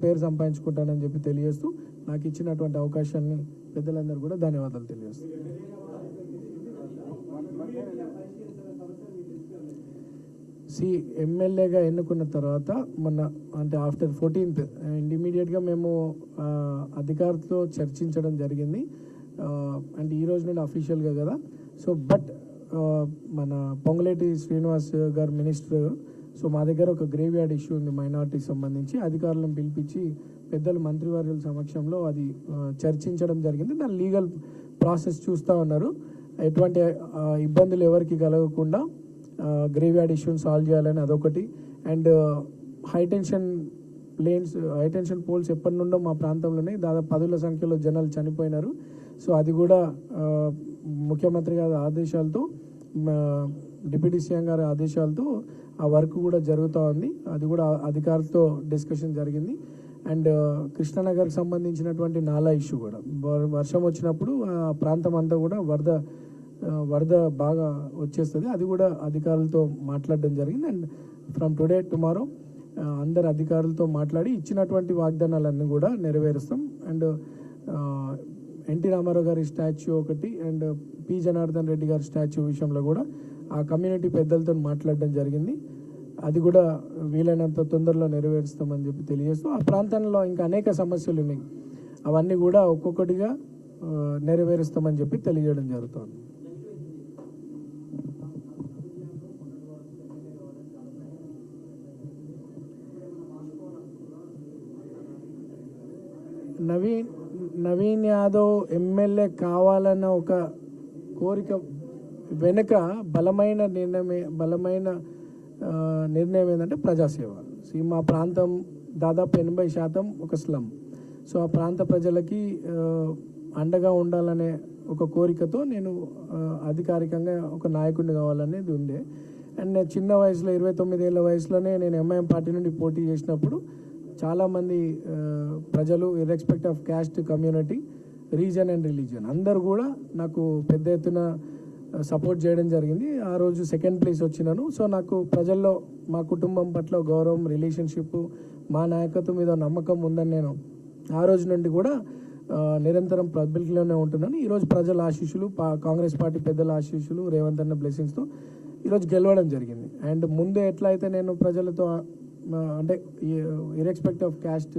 పేరు సంపాదించుకుంటానని చెప్పి తెలియజేస్తూ నాకు ఇచ్చినటువంటి అవకాశాన్ని పెద్దలందరూ కూడా ధన్యవాదాలు తెలియజేస్తూ ఎమ్మెల్యేగా ఎన్నుకున్న తర్వాత మొన్న అంటే ఆఫ్టర్ 14th ఇమీడియట్గా మేము అధికారులతో చర్చించడం జరిగింది. అంటే ఈ రోజు నుండి అఫీషియల్గా కదా. సో బట్ మన పొంగులేటి శ్రీనివాస్ గారు మినిస్టర్, సో మా దగ్గర ఒక గ్రేవ్ యార్డ్ ఇష్యూ ఉంది మైనార్టీకి సంబంధించి. అధికారులను పిలిపించి పెద్దలు మంత్రివర్యుల సమక్షంలో అది చర్చించడం జరిగింది. దాని లీగల్ ప్రాసెస్ చూస్తూ ఉన్నారు. ఎటువంటి ఇబ్బందులు ఎవరికి కలగకుండా గ్రేవ్ యార్డ్ ఇష్యూని సాల్వ్ చేయాలని అదొకటి. అండ్ హై టెన్షన్ పోల్స్ ఎప్పటి నుండో మా ప్రాంతంలోనే దాదాపు 10,000 సంఖ్యలో జనాలు చనిపోయినారు. సో అది కూడా ముఖ్యమంత్రి గారి ఆదేశాలతో, డిప్యూటీ సీఎం గారి ఆదేశాలతో ఆ వర్క్ కూడా జరుగుతూ ఉంది. అది కూడా అధికారులతో డిస్కషన్ జరిగింది. అండ్ కృష్ణానగర్కి సంబంధించినటువంటి నాలా ఇష్యూ కూడా వర్షం వచ్చినప్పుడు ఆ ప్రాంతం అంతా కూడా వరద బాగా వచ్చేస్తుంది. అది కూడా అధికారులతో మాట్లాడడం జరిగింది. అండ్ ఫ్రమ్ టుడే టుమారో అందరు అధికారులతో మాట్లాడి ఇచ్చినటువంటి వాగ్దానాలన్నీ కూడా నెరవేరుస్తాం. అండ్ ఎన్టీ రామారావు గారి స్టాచ్యూ ఒకటి అండ్ పి జనార్దన్ రెడ్డి గారి స్టాచ్యూ విషయంలో కూడా ఆ కమ్యూనిటీ పెద్దలతో మాట్లాడడం జరిగింది. అది కూడా వీలైనంత తొందరలో నెరవేరుస్తామని చెప్పి తెలియజేస్తూ ఆ ప్రాంతంలో ఇంకా అనేక సమస్యలు ఉన్నాయి, అవన్నీ కూడా ఒక్కొక్కటిగా నెరవేరుస్తామని చెప్పి తెలియజేయడం జరుగుతుంది. నవీన్ యాదవ్ ఎమ్మెల్యే కావాలన్న ఒక కోరిక వెనుక బలమైన నిర్ణయం ఏంటంటే ప్రజాసేవ. మా ప్రాంతం దాదాపు 80% ఒక స్లమ్. సో ఆ ప్రాంత ప్రజలకి అండగా ఉండాలనే ఒక కోరికతో నేను అధికారికంగా ఒక నాయకుడిని కావాలనేది ఉండే. అండ్ నేను చిన్న వయసులో 29 ఏళ్ళ వయసులోనే నేను ఎంఐఎం పార్టీ నుండి పోటీ చేసినప్పుడు చాలామంది ప్రజలు irrespective of caste, community, region and religion అందరూ కూడా నాకు పెద్ద ఎత్తున సపోర్ట్ చేయడం జరిగింది. ఆ రోజు 2nd ప్లేస్ వచ్చినాను. సో నాకు ప్రజల్లో మా కుటుంబం పట్ల గౌరవం, రిలేషన్షిప్, మా నాయకత్వం మీద నమ్మకం ఉందని నేను ఆ రోజు నుండి కూడా నిరంతరం పబ్లిక్లోనే ఉంటున్నాను. ఈరోజు ప్రజల ఆశీస్సులు, కాంగ్రెస్ పార్టీ పెద్దల ఆశీస్సులు, రేవంత్ అన్న బ్లెస్సింగ్స్తో ఈరోజు గెలవడం జరిగింది. అండ్ ముందే ఎట్లా అయితే నేను ప్రజలతో అంటే ఇర్రెస్పెక్ట్ ఆఫ్ క్యాస్ట్